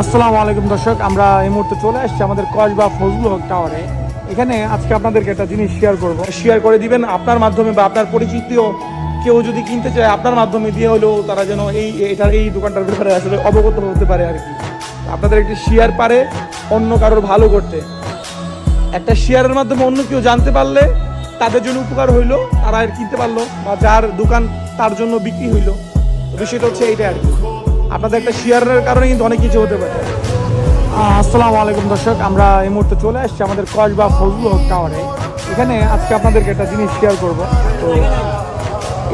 আসসালামু আলাইকুম দর্শক, আমরা এই মুহূর্তে চলে আসছি আমাদের কসবা ফজলুল হক টাওয়ারে। এখানে আজকে আপনাদেরকে একটা জিনিস শেয়ার করে দিবেন আপনার মাধ্যমে, বা আপনার পরিচিত কেউ যদি কিনতে চায় আপনার মাধ্যমে দিয়ে হলেও তারা যেন এই দোকানটার ব্যাপারে আসলে অবগত হতে পারে আর কি। আপনাদের একটি শেয়ার পারে অন্য কারোর ভালো করতে, একটা শেয়ারের মাধ্যমে অন্য কেউ জানতে পারলে তাদের জন্য উপকার হইলো, তারা আর কিনতে পারলো, বা যার দোকান তার জন্য বিক্রি হইলো। বিষয়টা হচ্ছে এইটা আর কি। আপনাদের একটা শেয়ারের কারণে কিন্তু অনেক কিছু হতে পারে। আসসালামু আলাইকুম দর্শক, আমরা এই মুহূর্তে চলে আসছি আমাদের কসবা ফজলুল হক টাওয়ারে। এখানে আজকে আপনাদেরকে একটা জিনিস শেয়ার করব। তো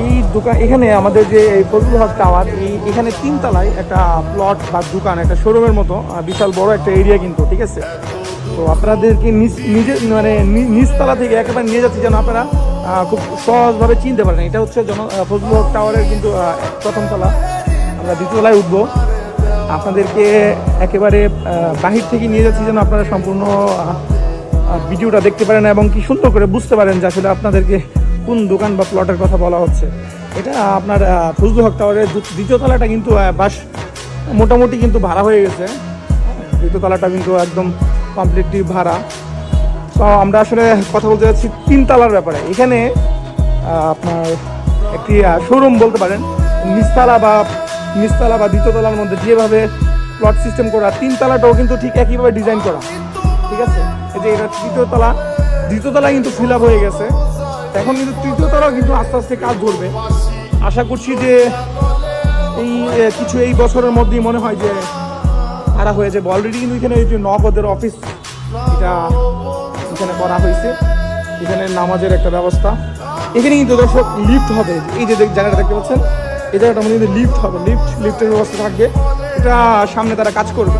এই দোকান, এখানে আমাদের যে এই ফজলুল হক টাওয়ার, এখানে 3 তলায় একটা প্লট বা দোকান, একটা শোরুমের মতো বিশাল বড় একটা এরিয়া কিন্তু, ঠিক আছে। তো আপনাদেরকে নিচতলা থেকে একেবারে নিয়ে যাচ্ছি যেন আপনারা খুব সহজভাবে চিনতে পারেন। এটা হচ্ছে ফজলুল হক টাওয়ারের কিন্তু প্রথম তলা। আমরা দ্বিতীয় তলায় উঠবো, আপনাদেরকে একেবারে বাহির থেকে নিয়ে যাচ্ছি যেন আপনারা সম্পূর্ণ ভিডিওটা দেখতে পারেন এবং কি সুন্দর করে বুঝতে পারেন যে আসলে আপনাদেরকে কোন দোকান বা প্লটের কথা বলা হচ্ছে। এটা আপনার ফজলুল হক টাওয়ারের দ্বিতীয় তলাটা কিন্তু বাস মোটামুটি কিন্তু ভাড়া হয়ে গেছে। দ্বিতীয় তলাটা কিন্তু একদম কমপ্লিটলি ভাড়া। তো আমরা আসলে কথা বলতে যাচ্ছি 3 তলার ব্যাপারে। এখানে আপনার একটি শোরুম বলতে পারেন, নিচতলা বা দ্বিতীয় তলার মধ্যে যেভাবে প্লট সিস্টেম করা, 3 তলাটাও কিন্তু ঠিক একইভাবে ডিজাইন করা, ঠিক আছে। এই যে এটা দ্বিতীয় তলা কিন্তু ফিল আপ হয়ে গেছে। এখন কিন্তু তৃতীয় তলাও কিন্তু আস্তে আস্তে কাজ ধরবে। আশা করছি যে এই বছরের মধ্যেই মনে হয় যে ভাড়া হয়ে যাবে। অলরেডি কিন্তু এখানে এই যে নগদের অফিস এটা এখানে করা হয়েছে। এখানে নামাজের একটা ব্যবস্থা। এখানে কিন্তু দর্শক লিফট হবে। এই যে জায়গাটা দেখতে পাচ্ছেন, এই জায়গাটার মধ্যে কিন্তু লিফট হবে, লিফটের ব্যবস্থা থাকবে। এটা সামনে তারা কাজ করবে।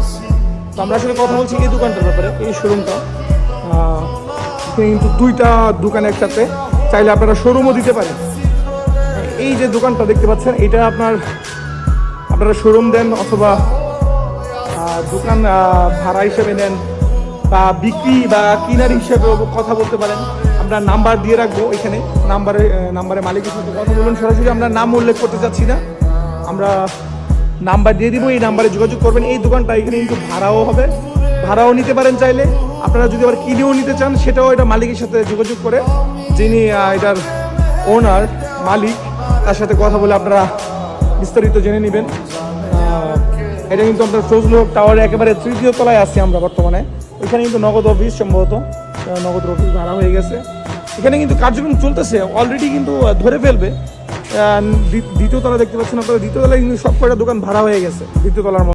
তো আমরা আসলে কথা বলছি এই দোকানটার ব্যাপারে, এই শোরুমটা। কিন্তু 2টা দোকান একসাথে, চাইলে আপনারা শোরুমও দিতে পারেন। এই যে দোকানটা দেখতে পাচ্ছেন, এটা আপনারা শোরুম দেন অথবা দোকান ভাড়া হিসেবে নেন, বা বিক্রি বা কিনার হিসেবে কথা বলতে পারেন। আমরা নাম্বার দিয়ে রাখবো এখানে, নাম্বারে মালিকের সাথে কথা বলুন সরাসরি। আমরা নাম উল্লেখ করতে চাচ্ছি না, আমরা নাম্বার দিয়ে দিব, এই নাম্বারে যোগাযোগ করবেন। এই দোকানটা এখানে কিন্তু ভাড়াও নিতে পারেন চাইলে। আপনারা যদি আবার কিনেও নিতে চান, সেটাও এটা মালিকের সাথে যোগাযোগ করে, যিনি এটার ওনার মালিক, তার সাথে কথা বলে আপনারা বিস্তারিত জেনে নেবেন। এটা কিন্তু আপনার ফজলুল হক টাওয়ারে একেবারে 3য় তলায় আছি আমরা বর্তমানে। এখানে কিন্তু নগদ অফিস, সম্ভবত নগদ অফিস ভাড়া হয়ে গেছে। এখানে কিন্তু কার্যক্রম চলতেছে, অলরেডি কিন্তু ধরে ফেলবে। দ্বিতীয় তলা দেখতে পাচ্ছেন আপনারা, দ্বিতীয় তলায় কিন্তু সব কয়টা দোকান ভাড়া হয়ে গেছে দ্বিতীয় তলার মধ্যে।